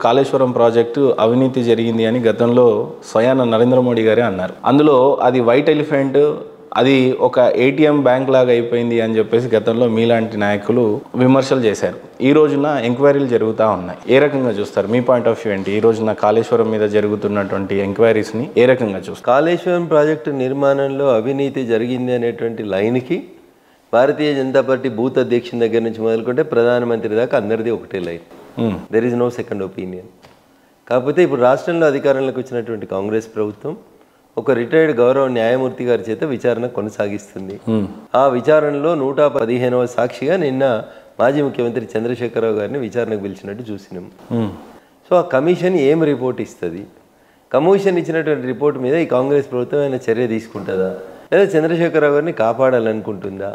Kaleshwaram project అవినీతి జరిగింది అని గతంలో స్వయాన నరేంద్ర మోడీ గారే అన్నారు. అందులో అది వైట్ ఎలిఫెంట్, అది ఒక ఏటీఎం బ్యాంక్ లాగా అయిపోయింది అని చెప్పేసి గతంలో మీలాంటి నాయకులు విమర్శలు చేశారు. ఈ రోజున ఎంక్వైరీలు జరుగుతూ ఉన్నాయి. ఏ రకంగా చూస్తారు? మీ పాయింట్ ఆఫ్ వ్యూ ఏంటి? ఈ రోజున కాళేశ్వరం మీద జరుగుతున్నటువంటి ఎంక్వైరీస్ని ఏ రకంగా చూస్తారు? కాళేశ్వరం ప్రాజెక్టు నిర్మాణంలో అవినీతి జరిగింది అనేటువంటి లైన్కి భారతీయ జనతా పార్టీ బూత్ అధ్యక్షుని దగ్గర నుంచి మొదలుకుంటే ప్రధానమంత్రి దాకా అందరిది ఒకటే line. There is no second opinion. కాకపోతే ఇప్పుడు రాష్ట్రంలో అధికారంలోకి వచ్చినటువంటి కాంగ్రెస్ ప్రభుత్వం ఒక రిటైర్డ్ గౌరవ న్యాయమూర్తి గారి చేత విచారణ కొనసాగిస్తుంది. ఆ విచారణలో 115వ సాక్షిగా నిన్న మాజీ ముఖ్యమంత్రి చంద్రశేఖరరావు గారిని విచారణకు పిలిచినట్టు చూసినాం. సో ఆ కమిషన్ ఏం రిపోర్ట్ ఇస్తుంది? కమిషన్ ఇచ్చినటువంటి రిపోర్ట్ మీద ఈ కాంగ్రెస్ ప్రభుత్వం ఏమైనా చర్య తీసుకుంటుందా, లేదా చంద్రశేఖరరావు గారిని కాపాడాలనుకుంటుందా?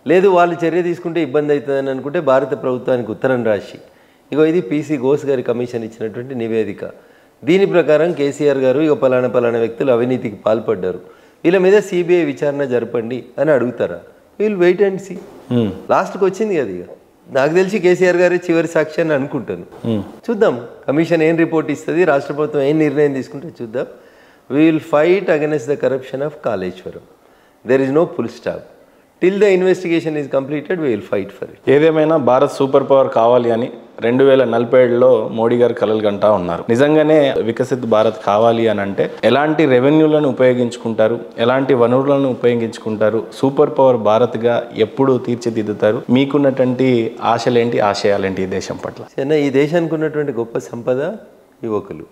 లేదు వాళ్ళు చర్య తీసుకుంటే ఇబ్బంది అవుతుందని అనుకుంటే భారత ప్రభుత్వానికి ఉత్తరం రాసి ఇగో ఇది పీసీ ఘోష్ గారి కమిషన్ ఇచ్చినటువంటి నివేదిక, దీని ప్రకారం కేసీఆర్ గారు ఇక పలానా వ్యక్తులు అవినీతికి పాల్పడ్డారు, వీళ్ళ మీద సిబిఐ విచారణ జరపండి అని అడుగుతారా? వీళ్ళు వెయిట్ అండ్ సీ. లాస్ట్కి వచ్చింది కదా, ఇక నాకు తెలిసి కేసీఆర్ గారే చివరి సాక్షి అని అనుకుంటాను. చూద్దాం కమిషన్ ఏం రిపోర్ట్ ఇస్తుంది, రాష్ట్ర ప్రభుత్వం ఏం నిర్ణయం తీసుకుంటే చూద్దాం. We will fight against the corruption of Kaleshwaram. There is no full stop. Till the investigation is completed we will fight for it. ఏదేమైనా భారత్ సూపర్ పవర్ కావాలి అని 2047లో మోడీ గారు కలలు కంటా ఉన్నారు. నిజంగానే వికసిత్ భారత్ కావాలి అని అంటే ఎలాంటి రెవెన్యూలను ఉపయోగించుకుంటారు, ఎలాంటి వనరులను ఉపయోగించుకుంటారు, సూపర్ పవర్ భారత్గా ఎప్పుడు తీర్చిదిద్దుతారు? మీకున్నటువంటి ఆశలేంటి, ఆశయాలేంటి ఈ దేశం పట్ల? ఈ దేశానికి ఉన్నటువంటి గొప్ప సంపద యువకులు,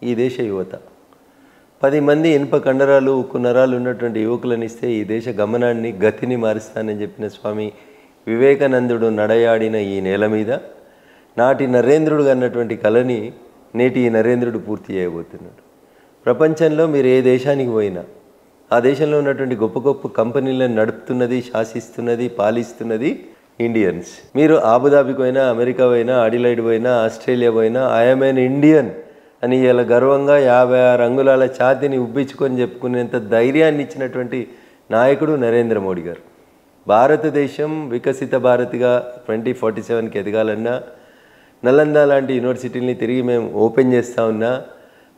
ఈ దేశ యువత. 10 మంది ఇనుప కండరాలు, ఉక్కు నరాలు ఉన్నటువంటి యువకులను ఇస్తే ఈ దేశ గమనాన్ని, గతిని మారుస్తానని చెప్పిన స్వామి వివేకానందుడు నడయాడిన ఈ నేల మీద నాటి నరేంద్రుడు అన్నటువంటి కళని నేటి ఈ నరేంద్రుడు పూర్తి చేయబోతున్నాడు. ప్రపంచంలో మీరు ఏ దేశానికి పోయినా ఆ దేశంలో ఉన్నటువంటి గొప్ప గొప్ప కంపెనీలను నడుపుతున్నది, శాసిస్తున్నది, పాలిస్తున్నది ఇండియన్స్. మీరు ఆబుదాబికి పోయినా, అమెరికా పోయినా, అడిలైడ్ పోయినా, ఆస్ట్రేలియా పోయినా ఐఎమ్ ఎన్ ఇండియన్ అని ఇలా గర్వంగా 56 అంగుళాల ఛాతిని ఉబ్బించుకొని చెప్పుకునేంత ధైర్యాన్ని ఇచ్చినటువంటి నాయకుడు నరేంద్ర మోడీ గారు. భారతదేశం వికసిత భారత్గా 2047కి ఎదగాలన్నా, నలంద లాంటి యూనివర్సిటీని తిరిగి మేము ఓపెన్ చేస్తూ ఉన్నా,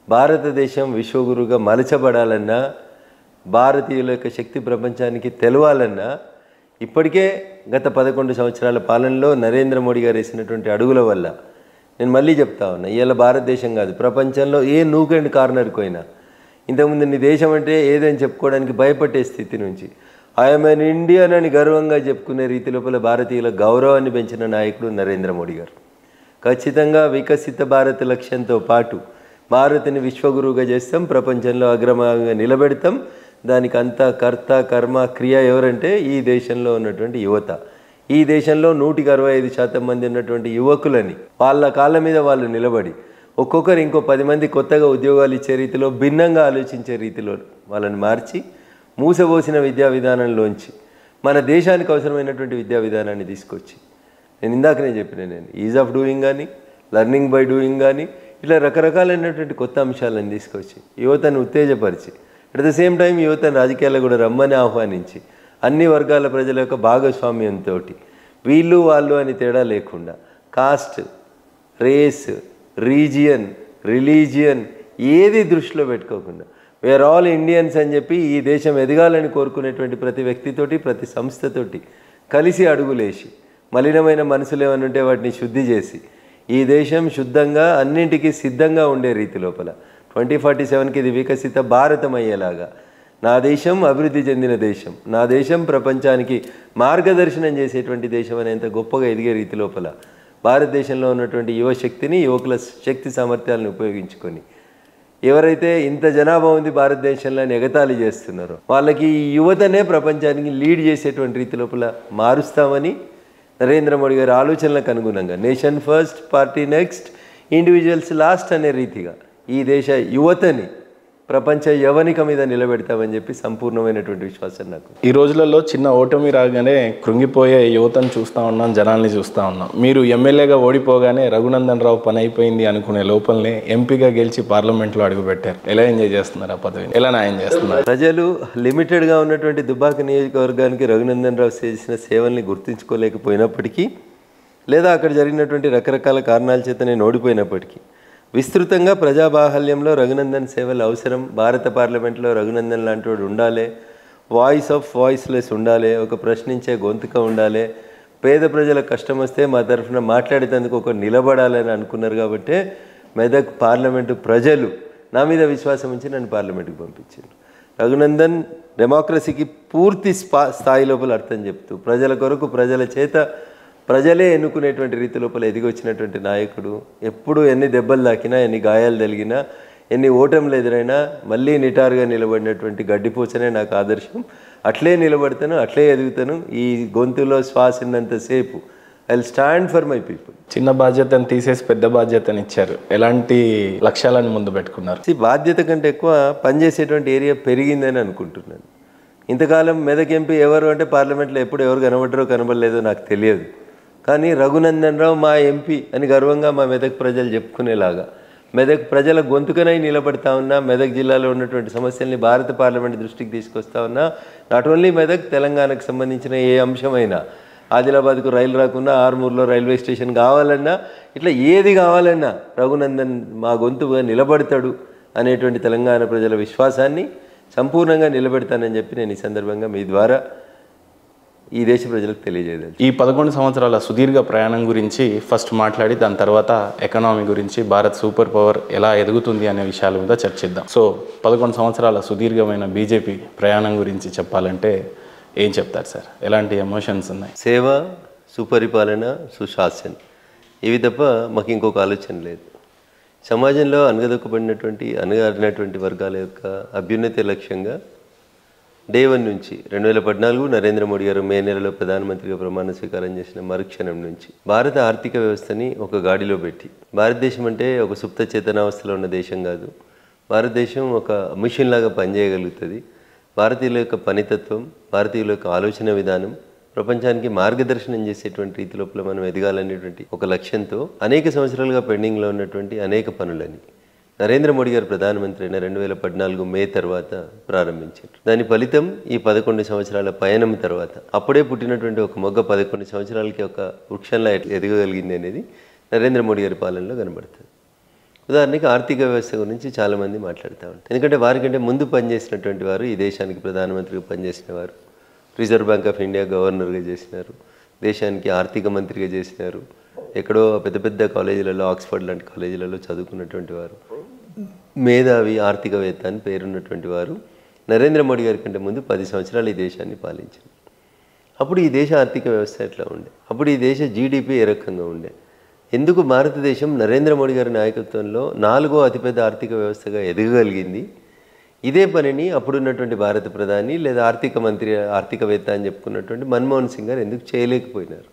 భారతదేశం విశ్వగురుగా మలచబడాలన్నా, భారతీయుల యొక్క శక్తి ప్రపంచానికి తెలవాలన్నా, ఇప్పటికే గత 11 సంవత్సరాల పాలనలో నరేంద్ర మోడీ గారు వేసినటువంటి అడుగుల వల్ల నేను మళ్ళీ చెప్తా ఉన్నా, ఇవాళ భారతదేశం కాదు ప్రపంచంలో ఏ నూక్ అండ్ కార్నర్కి పోయినా ఇంతకుముందు నీ దేశం అంటే ఏదని చెప్పుకోవడానికి భయపడే స్థితి నుంచి ఐఎమ్ ఎన్ ఇండియన్ అని గర్వంగా చెప్పుకునే రీతి లోపల భారతీయుల గౌరవాన్ని పెంచిన నాయకుడు నరేంద్ర మోడీ గారు. ఖచ్చితంగా వికసిత భారత్ లక్ష్యంతో పాటు భారత్ని విశ్వగురువుగా చేస్తాం, ప్రపంచంలో అగ్రమాగా నిలబెడతాం. దానికి అంతా కర్త కర్మ క్రియ ఎవరంటే ఈ దేశంలో ఉన్నటువంటి యువత. ఈ దేశంలో 165% మంది ఉన్నటువంటి యువకులని వాళ్ళ కాళ్ళ మీద వాళ్ళు నిలబడి ఒక్కొక్కరు ఇంకో 10 మంది కొత్తగా ఉద్యోగాలు ఇచ్చే రీతిలో, భిన్నంగా ఆలోచించే రీతిలో వాళ్ళని మార్చి మూసబోసిన విద్యా విధానంలోంచి మన దేశానికి అవసరమైనటువంటి విద్యా విధానాన్ని తీసుకొచ్చి, నేను ఇందాకనే చెప్పిన ఈజ్ ఆఫ్ డూయింగ్ కానీ, లెర్నింగ్ బై డూయింగ్ కానీ, ఇట్లా రకరకాలైనటువంటి కొత్త అంశాలను తీసుకొచ్చి యువతను ఉత్తేజపరిచి, అట్ ద సేమ్ టైం యువతను రాజకీయాల్లో కూడా రమ్మని ఆహ్వానించి అన్ని వర్గాల ప్రజల యొక్క భాగస్వామ్యంతో వీళ్ళు వాళ్ళు అని తేడా లేకుండా కాస్ట్, రేస్, రీజియన్, రిలీజియన్ ఏది దృష్టిలో పెట్టుకోకుండా వేర్ ఆల్ ఇండియన్స్ అని చెప్పి ఈ దేశం ఎదగాలని కోరుకునేటువంటి ప్రతి వ్యక్తితోటి, ప్రతి సంస్థతోటి కలిసి అడుగులేసి, మలినమైన మనసులు ఏమైనా ఉంటే వాటిని శుద్ధి చేసి ఈ దేశం శుద్ధంగా అన్నింటికీ సిద్ధంగా ఉండే రీతి లోపల 2047కి ఇది వికసిత భారతం అయ్యేలాగా, నా దేశం అభివృద్ధి చెందిన దేశం, నా దేశం ప్రపంచానికి మార్గదర్శనం చేసేటువంటి దేశం అనేంత గొప్పగా ఎదిగే రీతి లోపల భారతదేశంలో ఉన్నటువంటి యువశక్తిని, యువకుల శక్తి సామర్థ్యాలను ఉపయోగించుకొని ఎవరైతే ఇంత జనాభా ఉంది భారతదేశంలో అని ఎగతాళి చేస్తున్నారో వాళ్ళకి ఈ యువతనే ప్రపంచానికి లీడ్ చేసేటువంటి రీతి లోపల మారుస్తామని నరేంద్ర మోడీ గారి ఆలోచనలకు అనుగుణంగా nation first, party next, individuals last అనే రీతిగా ఈ దేశ యువతని ప్రపంచ యవనిక మీద నిలబెడతామని చెప్పి సంపూర్ణమైనటువంటి విశ్వాసం నాకు. ఈ రోజులలో చిన్న ఓటమి రాగానే కృంగిపోయే యువతను చూస్తూ ఉన్నాం, జనాల్ని చూస్తూ ఉన్నాం. మీరు ఎమ్మెల్యేగా ఓడిపోగానే రఘునందన్ రావు పని అయిపోయింది అనుకునే లోపలనే ఎంపీగా గెలిచి పార్లమెంట్లో అడుగుపెట్టారు. ఎలా ఎంజాయ్ చేస్తున్నారు ఆ పదవిని? ఎలా న్యాయం చేస్తున్నారు? ప్రజలు లిమిటెడ్గా ఉన్నటువంటి దుబ్బాక నియోజకవర్గానికి రఘునందన్ రావు చేసిన సేవల్ని గుర్తించుకోలేకపోయినప్పటికీ, లేదా అక్కడ జరిగినటువంటి రకరకాల కారణాల చేత నేను ఓడిపోయినప్పటికీ విస్తృతంగా ప్రజాబాహల్యంలో రఘునందన్ సేవలు అవసరం, భారత పార్లమెంట్లో రఘునందన్ లాంటి వాడు ఉండాలి, వాయిస్ ఆఫ్ వాయిస్లెస్ ఉండాలి, ఒక ప్రశ్నించే గొంతుక ఉండాలి, పేద ప్రజల కష్టం వస్తే మా తరఫున మాట్లాడేందుకు ఒక నిలబడాలని అనుకున్నారు. కాబట్టి మెదక్ పార్లమెంటు ప్రజలు నా మీద విశ్వాసం ఉంచి నన్ను పార్లమెంటుకి పంపించారు. రఘునందన్ డెమోక్రసీకి పూర్తి స్థాయి లోపల అర్థం చెప్తూ ప్రజల కొరకు ప్రజల చేత ప్రజలే ఎన్నుకునేటువంటి రీతి లోపల ఎదిగి వచ్చినటువంటి నాయకుడు. ఎప్పుడు ఎన్ని దెబ్బలు తాకినా, ఎన్ని గాయాలు తగిలినా, ఎన్ని ఓటములు ఎదురైనా మళ్ళీ నిటారుగా నిలబడినటువంటి గడ్డిపోచనే నాకు ఆదర్శం. అట్లే నిలబడతాను, అట్లే ఎదుగుతాను. ఈ గొంతులో శ్వాస ఉన్నంతసేపు I will stand for my people. చిన్న బాధ్యతను తీసేసి పెద్ద బాధ్యతను ఇచ్చారు. ఎలాంటి లక్ష్యాలను ముందు పెట్టుకున్నారు? బాధ్యత కంటే ఎక్కువ పనిచేసేటువంటి ఏరియా పెరిగిందని అనుకుంటున్నాను. ఇంతకాలం మెదక్ ఎంపీ ఎవరు అంటే పార్లమెంట్లో ఎప్పుడు ఎవరు కనబడ్డారో కనబడలేదో నాకు తెలియదు. కానీ రఘునందన్ రావు మా ఎంపీ అని గర్వంగా మా మెదక్ ప్రజలు చెప్పుకునేలాగా మెదక్ ప్రజల గొంతుకనై నిలబడతా ఉన్నా, మెదక్ జిల్లాలో ఉన్నటువంటి సమస్యల్ని భారత పార్లమెంట్ దృష్టికి తీసుకొస్తా ఉన్నా. నాట్ ఓన్లీ మెదక్, తెలంగాణకు సంబంధించిన ఏ అంశమైనా, ఆదిలాబాద్కు రైలు రాకున్నా, ఆర్మూర్లో రైల్వే స్టేషన్ కావాలన్నా, ఇట్లా ఏది కావాలన్నా రఘునందన్ మా గొంతుగా నిలబడతాడు అనేటువంటి తెలంగాణ ప్రజల విశ్వాసాన్ని సంపూర్ణంగా నిలబెడతానని చెప్పి నేను ఈ సందర్భంగా మీ ద్వారా ఈ దేశ ప్రజలకు తెలియజేయాలి. ఈ 11 సంవత్సరాల సుదీర్ఘ ప్రయాణం గురించి ఫస్ట్ మాట్లాడి దాని తర్వాత ఎకనామీ గురించి, భారత్ సూపర్ పవర్ ఎలా ఎదుగుతుంది అనే విషయాల మీద చర్చిద్దాం. సో 11 సంవత్సరాల సుదీర్ఘమైన బీజేపీ ప్రయాణం గురించి చెప్పాలంటే ఏం చెప్తారు సార్? ఎలాంటి ఎమోషన్స్ ఉన్నాయి? సేవ, సుపరిపాలన, సుశాసన్, ఇవి తప్ప మాకు ఇంకొక ఆలోచన లేదు. సమాజంలో అణగారినటువంటి వర్గాల యొక్క అభ్యున్నతి లక్ష్యంగా డే 1 నుంచి 2014 నరేంద్ర మోడీ గారు మే నెలలో ప్రధానమంత్రిగా ప్రమాణ స్వీకారం చేసిన మరుక్షణం నుంచి భారత ఆర్థిక వ్యవస్థని ఒక గాడిలో పెట్టి, భారతదేశం అంటే ఒక సుప్త చేతనావస్థలో ఉన్న దేశం కాదు. భారతదేశం ఒక మిషన్ లాగా పనిచేయగలుగుతుంది. భారతీయుల యొక్క పనితత్వం, భారతీయుల యొక్క ఆలోచన విధానం ప్రపంచానికి మార్గదర్శనం చేసేటువంటి రీతి లోపల మనం ఎదగాలనేటువంటి ఒక లక్ష్యంతో అనేక సంవత్సరాలుగా పెండింగ్లో ఉన్నటువంటి అనేక పనులని నరేంద్ర మోడీ గారు ప్రధానమంత్రి అయిన 2014 మే తర్వాత ప్రారంభించారు. దాని ఫలితం ఈ 11 సంవత్సరాల పయనం తర్వాత అప్పుడే పుట్టినటువంటి ఒక మొగ్గ 11 సంవత్సరాలకి ఒక వృక్షంలా ఎదగగలిగింది అనేది నరేంద్ర మోడీ గారి పాలనలో కనబడుతుంది. ఉదాహరణకి ఆర్థిక వ్యవస్థ గురించి చాలామంది మాట్లాడుతూ ఉంటారు. ఎందుకంటే వారికంటే ముందు పనిచేసినటువంటి వారు, ఈ దేశానికి ప్రధానమంత్రిగా పనిచేసిన వారు, రిజర్వ్ బ్యాంక్ ఆఫ్ ఇండియా గవర్నర్గా చేసినారు, దేశానికి ఆర్థిక మంత్రిగా చేసినారు, ఎక్కడో పెద్ద పెద్ద కాలేజీలలో, ఆక్స్ఫర్డ్ లాంటి కాలేజీలలో చదువుకున్నటువంటి వారు, మేధావి ఆర్థికవేత్త అని పేరున్నటువంటి వారు నరేంద్ర మోడీ గారి కంటే ముందు 10 సంవత్సరాలు ఈ దేశాన్ని పాలించారు. అప్పుడు ఈ దేశ ఆర్థిక వ్యవస్థ ఎట్లా ఉండే, అప్పుడు ఈ దేశ జీడిపి ఏ రకంగా ఉండే, ఎందుకు భారతదేశం నరేంద్ర మోడీ గారి నాయకత్వంలో 4వ అతిపెద్ద ఆర్థిక వ్యవస్థగా ఎదగగలిగింది, ఇదే పనిని అప్పుడున్నటువంటి భారత ప్రధాని లేదా ఆర్థికవేత్త అని చెప్పుకున్నటువంటి మన్మోహన్ సింగ్ గారు ఎందుకు చేయలేకపోయినారు.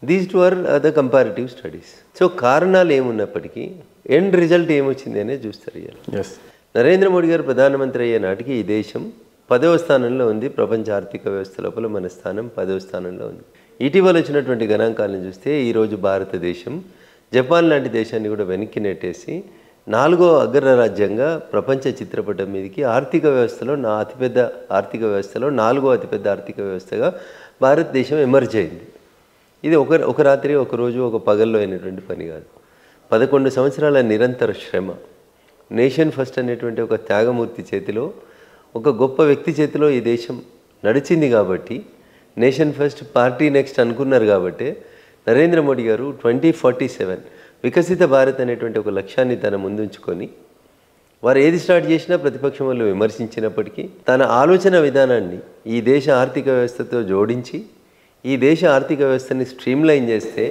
These two are the comparative studies. So కారణాలు ఏమున్నప్పటికీ ఎండ్ రిజల్ట్ ఏమొచ్చింది అనేది చూస్తారు. నరేంద్ర మోడీ గారు ప్రధానమంత్రి అయ్యే నాటికి ఈ దేశం 10వ స్థానంలో ఉంది. ప్రపంచ ఆర్థిక వ్యవస్థ లోపల మన స్థానం 10వ స్థానంలో ఉంది. ఇటీవల వచ్చినటువంటి గణాంకాలను చూస్తే ఈరోజు భారతదేశం జపాన్ లాంటి దేశాన్ని కూడా వెనక్కి నెట్టేసి 4వ అగ్రరాజ్యంగా ప్రపంచ చిత్రపటం మీదకి ఆర్థిక వ్యవస్థలో 4వ అతిపెద్ద ఆర్థిక వ్యవస్థగా భారతదేశం ఎమర్జ్ అయింది. ఇది ఒక రాత్రి, ఒక రోజు, ఒక పగల్లో అయినటువంటి పని కాదు. 11 సంవత్సరాల నిరంతర శ్రమ, నేషన్ ఫస్ట్ అనేటువంటి ఒక త్యాగమూర్తి చేతిలో, ఒక గొప్ప వ్యక్తి చేతిలో ఈ దేశం నడిచింది. కాబట్టి నేషన్ ఫస్ట్, పార్టీ నెక్స్ట్ అనుకున్నారు. కాబట్టి నరేంద్ర మోడీ గారు 2047 వికసిత భారత్ అనేటువంటి ఒక లక్ష్యాన్ని తన ముందుంచుకొని, వారు ఏది స్టార్ట్ చేసినా ప్రతిపక్షం వాళ్ళు విమర్శించినప్పటికీ తన ఆలోచన విధానాన్ని ఈ దేశ ఆర్థిక వ్యవస్థతో జోడించి ఈ దేశ ఆర్థిక వ్యవస్థని స్ట్రీమ్లైన్ చేస్తే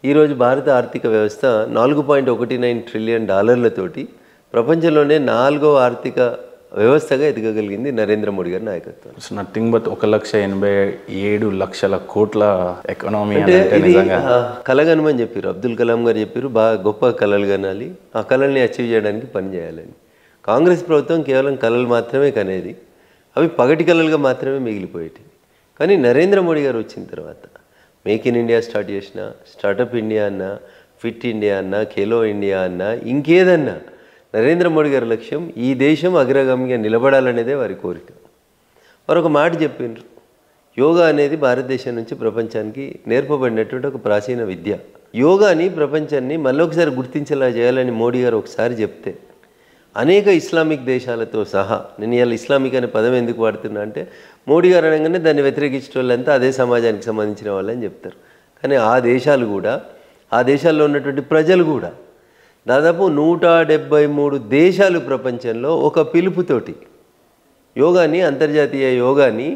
ఈరోజు భారత ఆర్థిక వ్యవస్థ $4.19 ట్రిలియన్ ప్రపంచంలోనే 4వ ఆర్థిక వ్యవస్థగా ఎదగగలిగింది నరేంద్ర మోడీ గారి నాయకత్వం. నథింగ్ బట్ 1,87,00,000 కోట్ల ఎకనామీ అంటే ఇది కలగనమని చెప్పారు. అబ్దుల్ కలాం గారు చెప్పారు, బాగా గొప్ప కళలు కనాలి, ఆ కళల్ని అచీవ్ చేయడానికి పని చేయాలని. కాంగ్రెస్ ప్రభుత్వం కేవలం కళలు మాత్రమే కనేది, అవి పగటి కళలుగా మాత్రమే మిగిలిపోయేవి. కానీ నరేంద్ర మోడీ గారు వచ్చిన తర్వాత మేక్ ఇన్ ఇండియా స్టార్ట్ చేసిన, స్టార్టప్ ఇండియా అన్నా, ఫిట్ ఇండియా అన్నా, ఖేలో ఇండియా అన్నా, ఇంకేదన్నా నరేంద్ర మోడీ గారి లక్ష్యం ఈ దేశం అగ్రగామిగా నిలబడాలనేదే వారి కోరిక. మరొక మాట చెప్పిండ్రు, యోగా అనేది భారతదేశం నుంచి ప్రపంచానికి నేర్పబడినటువంటి ఒక ప్రాచీన విద్య. యోగాని ప్రపంచాన్ని మళ్ళొకసారి గుర్తించేలా చేయాలని మోడీ గారు ఒకసారి చెప్తే అనేక ఇస్లామిక్ దేశాలతో సహా, నేను ఇవాళ ఇస్లామిక్ అనే పదం ఎందుకు వాడుతున్నా అంటే మోడీ గారు అనగానే దాన్ని వ్యతిరేకించే వాళ్ళంతా అదే సమాజానికి సంబంధించిన వాళ్ళని చెప్తారు. కానీ ఆ దేశాలు కూడా, ఆ దేశాల్లో ఉన్నటువంటి ప్రజలు కూడా దాదాపు 173 దేశాలు ప్రపంచంలో ఒక పిలుపుతోటి యోగాని, అంతర్జాతీయ యోగాని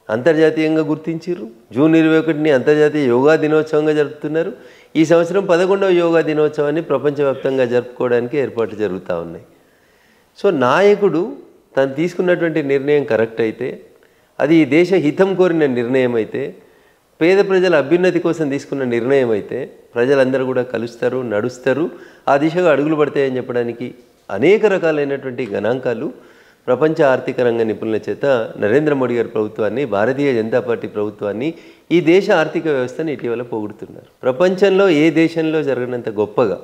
అంతర్జాతీయంగా గుర్తించారు. జూన్ 21ని అంతర్జాతీయ యోగా దినోత్సవంగా జరుపుతున్నారు. ఈ సంవత్సరం 11వ యోగా దినోత్సవాన్ని ప్రపంచవ్యాప్తంగా జరుపుకోవడానికి ఏర్పాట్లు జరుగుతూ ఉన్నాయి. సో నాయకుడు తను తీసుకున్నటువంటి నిర్ణయం కరెక్ట్ అయితే, అది ఈ దేశ హితం కోరిన నిర్ణయం అయితే, పేద ప్రజల అభ్యున్నతి కోసం తీసుకున్న నిర్ణయం అయితే ప్రజలందరూ కూడా కలుస్తారు, నడుస్తారు, ఆ దిశగా అడుగులు పడతాయని చెప్పడానికి అనేక రకాలైనటువంటి గణాంకాలు ప్రపంచ ఆర్థిక రంగ నిపుణుల చేత నరేంద్ర మోడీ గారి ప్రభుత్వాన్ని, భారతీయ జనతా పార్టీ ప్రభుత్వాన్ని, ఈ దేశ ఆర్థిక వ్యవస్థను ఇటీవల పొగుడుతున్నారు. ప్రపంచంలో ఏ దేశంలో జరగనంత గొప్పగా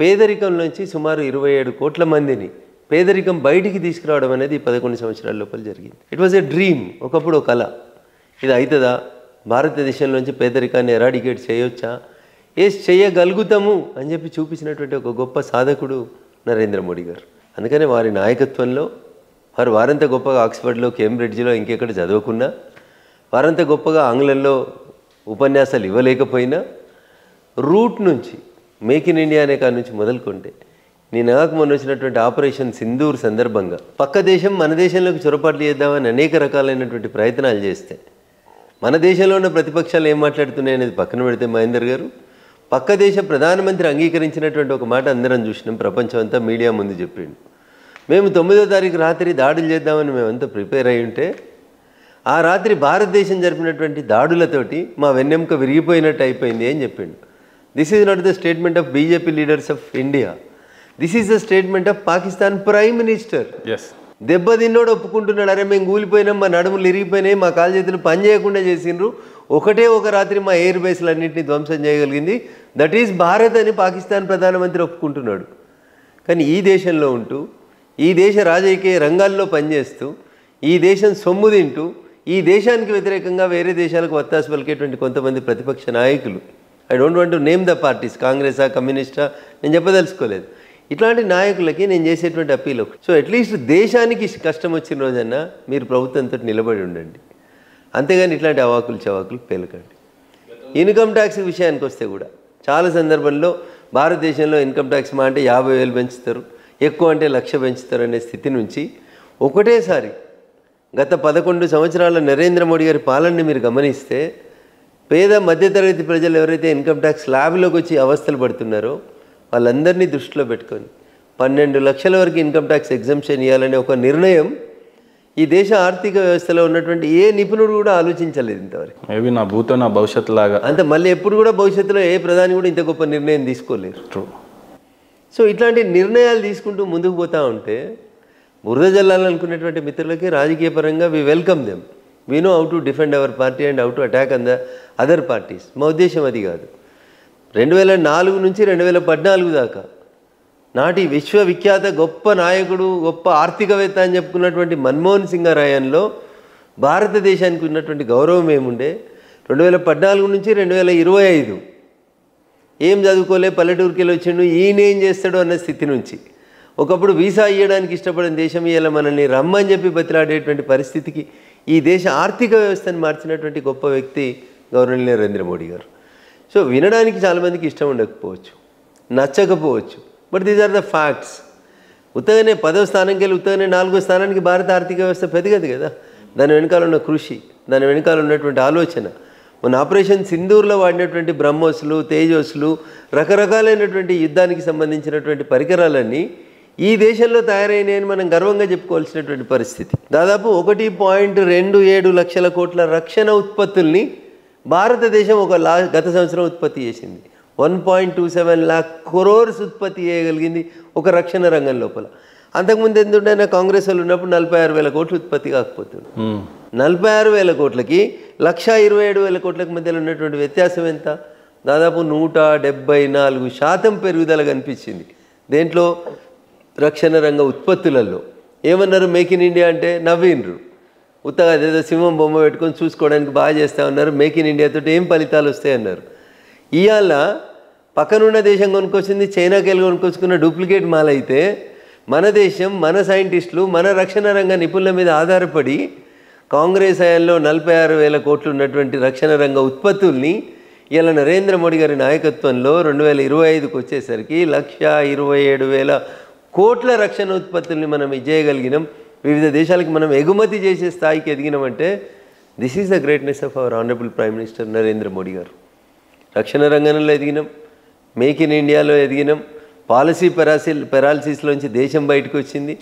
పేదరికంలోంచి సుమారు 27 కోట్ల మందిని పేదరికం బయటికి తీసుకురావడం అనేది 11 సంవత్సరాల లోపల జరిగింది. ఇట్ వాజ్ ఏ డ్రీమ్, ఒకప్పుడు ఒక కళ. ఇది అవుతుందా? భారతదేశంలోంచి పేదరికాన్ని ఎరాడికేట్ చేయొచ్చా? చేయగలుగుతాము అని చెప్పి చూపించినటువంటి ఒక గొప్ప సాధకుడు నరేంద్ర మోడీ గారు. అందుకనే వారి నాయకత్వంలో వారంత గొప్పగా ఆక్స్ఫర్డ్లో, కేంబ్రిడ్జ్లో, ఇంకెక్కడ చదవకున్నా, వారంత గొప్పగా ఆంగ్లంలో ఉపన్యాసాలు ఇవ్వలేకపోయినా, రూట్ నుంచి మేక్ ఇన్ ఇండియా అనే కాడ నుంచి మొదలుకుంటే నాకు మొన్న వచ్చినటువంటి ఆపరేషన్ సింధూర్ సందర్భంగా పక్క దేశం మన దేశంలోకి చొరపాట్లు చేద్దామని అనేక రకాలైనటువంటి ప్రయత్నాలు చేస్తే, మన దేశంలో ఉన్న ప్రతిపక్షాలు ఏం మాట్లాడుతున్నాయి అనేది పక్కన పెడితే మహేందర్ గారు, పక్క దేశ ప్రధానమంత్రి అంగీకరించినటువంటి ఒక మాట అందరం చూసినాం, ప్రపంచం అంతా మీడియా ముందు చెప్పిండు. మేము 9వ తారీఖు రాత్రి దాడులు చేద్దామని మేమంతా ప్రిపేర్ అయి ఉంటే, ఆ రాత్రి భారతదేశం జరిపినటువంటి దాడులతోటి మా వెన్నెముక విరిగిపోయినట్టు అయిపోయింది అని చెప్పిండు. This is not the statement of BJP leaders of India, this is the statement of Pakistan prime minister. దెబ్బతిన్నోడు ఒప్పుకుంటున్నాడు, అరే మేము కూలిపోయినాం, మా నడుములు ఇరిగిపోయినాయి, మా కాలు చేతులు పని చేయకుండా చేసిండ్రు, ఒకటే ఒక రాత్రి మా ఎయిర్ బేస్లన్నింటినీ ధ్వంసం చేయగలిగింది, దట్ ఈజ్ భారత్ అని పాకిస్తాన్ ప్రధానమంత్రి ఒప్పుకుంటున్నాడు. కానీ ఈ దేశంలో ఉంటూ, ఈ దేశ రాజకీయ రంగాల్లో పనిచేస్తూ, ఈ దేశం సొమ్ము తింటూ, ఈ దేశానికి వ్యతిరేకంగా వేరే దేశాలకు వత్తాసు పలికేటువంటి కొంతమంది ప్రతిపక్ష నాయకులు, I don't want to name the parties, కాంగ్రెసా, కమ్యూనిస్టా, నేను చెప్పదలుచుకోలేదు, ఇట్లాంటి నాయకులకి నేను చేసేటువంటి అప్పీల్. సో అట్లీస్ట్ దేశానికి కష్టం వచ్చిన రోజన్నా మీరు ప్రభుత్వంతో నిలబడి ఉండండి, అంతేగాని ఇట్లాంటి అవాకులు చవాకులు పేలకండి. ఇన్కమ్ ట్యాక్స్ విషయానికి వస్తే కూడా చాలా సందర్భంలో భారతదేశంలో ఇన్కమ్ ట్యాక్స్ మా అంటే 50,000 పెంచుతారు, ఎక్కువ అంటే 1,00,000 పెంచుతారు అనే స్థితి నుంచి ఒకటేసారి గత 11 సంవత్సరాల నరేంద్ర మోడీ గారి పాలనని మీరు గమనిస్తే, పేద మధ్యతరగతి ప్రజలు ఎవరైతే ఇన్కమ్ ట్యాక్స్ స్లాబ్లోకి వచ్చి అవస్థలు పడుతున్నారో వాళ్ళందరినీ దృష్టిలో పెట్టుకొని 12 లక్షల వరకు ఇన్కమ్ ట్యాక్స్ ఎగ్జంప్షన్ ఇవ్వాలనే ఒక నిర్ణయం ఈ దేశ ఆర్థిక వ్యవస్థలో ఉన్నటువంటి ఏ నిపుణుడు కూడా ఆలోచించలేదు ఇంతవరకు. మేబీ నా భూతో నా భవిష్యత్తు లాగా అంత మళ్ళీ ఎప్పుడు కూడా భవిష్యత్తులో ఏ ప్రధాని కూడా ఇంత గొప్ప నిర్ణయం తీసుకోలేరు. ట్రూ. సో ఇట్లాంటి నిర్ణయాలు తీసుకుంటూ ముందుకు పోతూ ఉంటే బురద జల్లాలనుకునేటువంటి మిత్రులకి రాజకీయ పరంగా we welcome them, we know how to defend our party and how to attack on the other parties. మా ఉద్దేశం అది కాదు. 2004 నుంచి 2014 దాకా నాటి విశ్వవిఖ్యాత గొప్ప నాయకుడు, గొప్ప ఆర్థికవేత్త అని చెప్పుకున్నటువంటి మన్మోహన్ సింగ్ రాయన్లో భారతదేశానికి ఉన్నటువంటి గౌరవం ఏముండే, 2014 నుంచి 2025 ఏం చదువుకోలే, పల్లెటూరుకి వెళ్ళి వచ్చిండు, ఈయనేం చేస్తాడు అన్న స్థితి నుంచి ఒకప్పుడు వీసా ఇవ్వడానికి ఇష్టపడిన దేశం ఇలా మనల్ని రమ్మని చెప్పి బతిలాడేటువంటి పరిస్థితికి ఈ దేశ ఆర్థిక వ్యవస్థను మార్చినటువంటి గొప్ప వ్యక్తి గౌరవనీయ నరేంద్ర మోడీ గారు. సో వినడానికి చాలామందికి ఇష్టం ఉండకపోవచ్చు, నచ్చకపోవచ్చు, but these are the facts. ఉత్తగానే 10వ స్థానంకి వెళ్ళి ఉత్తగానే 4వ స్థానానికి భారత ఆర్థిక వ్యవస్థ పెరగదు కదా. దాని వెనకాల ఉన్న కృషి, దాని వెనకాల ఉన్నటువంటి ఆలోచన, మన ఆపరేషన్ సింధూర్లో వాడినటువంటి బ్రహ్మోస్లు, తేజస్లు, రకరకాలైనటువంటి యుద్ధానికి సంబంధించినటువంటి పరికరాలన్నీ ఈ దేశంలో తయారైనాయని మనం గర్వంగా చెప్పుకోవాల్సినటువంటి పరిస్థితి. దాదాపు 1.27 లక్షల కోట్ల రక్షణ ఉత్పత్తుల్ని భారతదేశం గత సంవత్సరం ఉత్పత్తి చేసింది. 1.27 lakh crores ఉత్పత్తి చేయగలిగింది ఒక రక్షణ రంగం లోపల. అంతకుముందు ఎందుకంటే కాంగ్రెస్ వాళ్ళు ఉన్నప్పుడు 46,000 కోట్లు ఉత్పత్తి కాకపోతుంది. 46,000 కోట్లకి 1,27,000 కోట్లకు మధ్యలో ఉన్నటువంటి వ్యత్యాసం ఎంత? దాదాపు 174% పెరుగుదల కనిపించింది. దేంట్లో? రక్షణ రంగ ఉత్పత్తులలో. ఏమన్నారు? మేక్ ఇన్ ఇండియా అంటే నవ్విండ్రు. ఉత్తగా అదేదో సింహం బొమ్మ పెట్టుకొని చూసుకోవడానికి బాగా చేస్తా ఉన్నారు. మేక్ ఇన్ ఇండియాతో ఏం ఫలితాలు వస్తాయన్నారు. ఇవాళ పక్కనున్న దేశం కొనుక్కొచ్చింది, చైనాకి వెళ్ళి కొనుక్కొచ్చుకున్న డూప్లికేట్ మాల్ అయితే మన దేశం, మన సైంటిస్టులు, మన రక్షణ రంగ నిపుణుల మీద ఆధారపడి కాంగ్రెస్ హయాంలో 46,000 కోట్లు ఉన్నటువంటి రక్షణ రంగ ఉత్పత్తుల్ని ఇలా నరేంద్ర మోడీ గారి నాయకత్వంలో 2025కు వచ్చేసరికి 1,27,000 కోట్ల రక్షణ ఉత్పత్తుల్ని మనం చేయగలిగినాం. వివిధ దేశాలకు మనం ఎగుమతి చేసే స్థాయికి ఎదిగినామంటే this is the greatness of our honourable prime minister Narendra Modi గారు. రక్షణ రంగంలో ఎదిగినాం, మేక్ ఇన్ ఇండియాలో ఎదిగినాం, పాలసీ పెరాలసిస్లోంచి దేశం బయటకు వచ్చింది.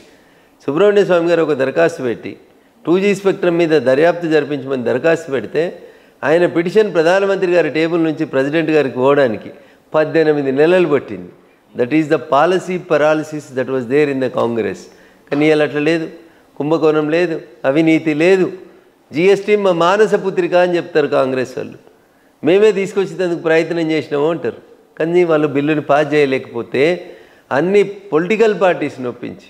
సుబ్రహ్మణ్య స్వామి గారు ఒక దరఖాస్తు పెట్టి 2G స్పెక్ట్రమ్ మీద దర్యాప్తు జరిపించమని దరఖాస్తు పెడితే ఆయన పిటిషన్ ప్రధానమంత్రి గారి టేబుల్ నుంచి ప్రెసిడెంట్ గారికి పోవడానికి 18 నెలలు పట్టింది. That is the policy paralysis that was there in the Congress. కానీ ఇవాళ అట్లా లేదు, కుంభకోణం లేదు, అవినీతి లేదు. జిఎస్టీ మా మానస పుత్రిక అని చెప్తారు కాంగ్రెస్ వాళ్ళు. మేమే తీసుకొచ్చేందుకు ప్రయత్నం చేసినాము అంటారు. కానీ వాళ్ళు బిల్లుని పాస్ చేయలేకపోతే అన్ని పొలిటికల్ పార్టీస్ని ఒప్పించి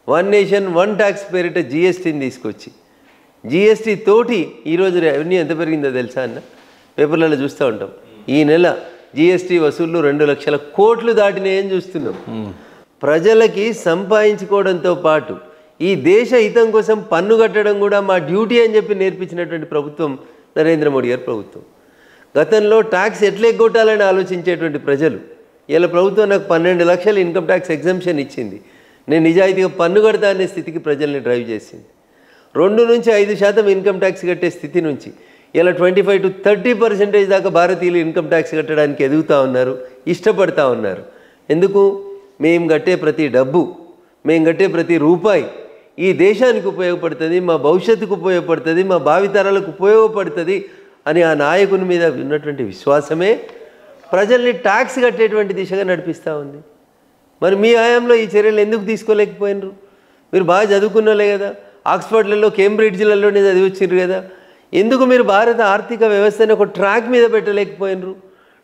1 నేషన్ 1 ట్యాక్స్ పేరిట జిఎస్టీని తీసుకొచ్చి జిఎస్టీ తోటి ఈరోజు రెవెన్యూ ఎంత పెరిగిందో తెలుసా అన్న? పేపర్లలో చూస్తూ ఉంటాం. ఈ నెల జిఎస్టీ వసూళ్ళు 2 లక్షల కోట్లు దాటినాయని చూస్తున్నాం. ప్రజలకి సంపాదించుకోవడంతో పాటు ఈ దేశ హితం కోసం పన్ను కట్టడం కూడా మా డ్యూటీ అని చెప్పి నేర్పించినటువంటి ప్రభుత్వం నరేంద్ర మోడీ గారి ప్రభుత్వం. గతంలో ట్యాక్స్ ఎట్లా ఎగ్గొట్టాలని ఆలోచించేటువంటి ప్రజలు ఇలా ప్రభుత్వం నాకు 12 లక్షలు ఇన్కమ్ ట్యాక్స్ ఎగ్జంప్షన్ ఇచ్చింది, నేను నిజాయితీగా పన్ను కడతా అనే స్థితికి ప్రజల్ని డ్రైవ్ చేసింది. 2 నుంచి 5% ఇన్కమ్ ట్యాక్స్ కట్టే స్థితి నుంచి ఇలా 25 to 30% దాకా భారతీయులు ఇన్కమ్ ట్యాక్స్ కట్టడానికి ఎదుగుతూ ఉన్నారు, ఇష్టపడతా ఉన్నారు. ఎందుకు? మేము కట్టే ప్రతి డబ్బు, మేము కట్టే ప్రతి రూపాయి ఈ దేశానికి ఉపయోగపడుతుంది, మా భవిష్యత్తుకు ఉపయోగపడుతుంది, మా భావితరాలకు ఉపయోగపడుతుంది అని ఆ నాయకుని మీద ఉన్నటువంటి విశ్వాసమే ప్రజల్ని ట్యాక్స్ కట్టేటువంటి దిశగా నడిపిస్తూ ఉంది. మరి మీ హయాంలో ఈ చర్యలు ఎందుకు తీసుకోలేకపోయినరు? మీరు బాగా చదువుకున్నలే కదా, ఆక్స్ఫర్డ్లలో కేంబ్రిడ్జ్లలోనే చదివి వచ్చిర్రు కదా, ఎందుకు మీరు భారత ఆర్థిక వ్యవస్థని ఒక ట్రాక్ మీద పెట్టలేకపోయినరు?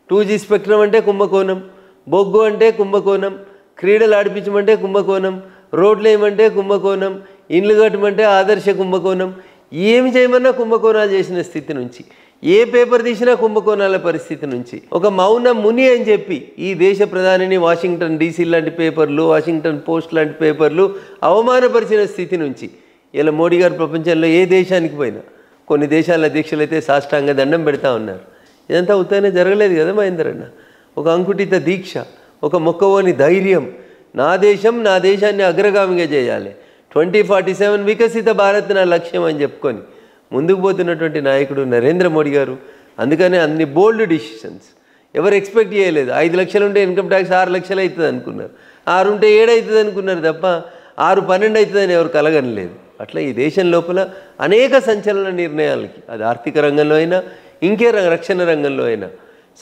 2G స్పెక్ట్రమ్ అంటే కుంభకోణం, బొగ్గు అంటే కుంభకోణం, క్రీడలు ఆడిపించమంటే కుంభకోణం, రోడ్లు వేయమంటే కుంభకోణం, ఇండ్లు కట్టమంటే ఆదర్శ కుంభకోణం, ఏమి చేయమన్నా కుంభకోణాలు చేసిన స్థితి నుంచి, ఏ పేపర్ తీసినా కుంభకోణాల పరిస్థితి నుంచి ఒక మౌన ముని అని చెప్పి ఈ దేశ ప్రధానిని వాషింగ్టన్ DC లాంటి పేపర్లు, వాషింగ్టన్ పోస్ట్ లాంటి పేపర్లు అవమానపరిచిన స్థితి నుంచి ఇలా మోడీ గారు ప్రపంచంలో ఏ దేశానికి పోయినా కొన్ని దేశాల అధ్యక్షులైతే సాష్టాంగ దండం పెడతా ఉన్నారు. ఇదంతా ఉత్తగానే జరగలేదు కదా మహేందర్ అన్న. ఒక అంకుటిత దీక్ష, ఒక మొక్కవోని ధైర్యం, నా దేశం నా దేశాన్ని అగ్రగామిగా చేయాలి, 2047 వికసిత భారత్ నా లక్ష్యం అని చెప్పుకొని ముందుకు పోతున్నటువంటి నాయకుడు నరేంద్ర మోడీ గారు. అందుకనే అన్ని బోల్డ్ డిసిషన్స్ ఎవరు ఎక్స్పెక్ట్ చేయలేదు. 5 లక్షలు ఉంటే ఇన్కమ్ ట్యాక్స్ 6 లక్షలు అవుతుంది అనుకున్నారు, 6 ఉంటే 7 అవుతుంది అనుకున్నారు తప్ప 6 12 అవుతుందని ఎవరు కలగనలేదు. అట్లా ఈ దేశం లోపల అనేక సంచలన నిర్ణయాలకి, అది ఆర్థిక రంగంలో అయినా ఇంకే రక్షణ రంగంలో అయినా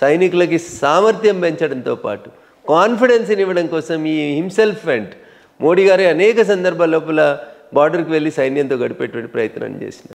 సైనికులకి సామర్థ్యం పెంచడంతో పాటు కాన్ఫిడెన్స్ని ఇవ్వడం కోసం ఈ హిమ్సెల్ఫ్ వెంట్ మోడీ గారే అనేక సందర్భాల లోపల బార్డర్కి వెళ్ళి సైన్యంతో గడిపేటువంటి ప్రయత్నం చేసినారు.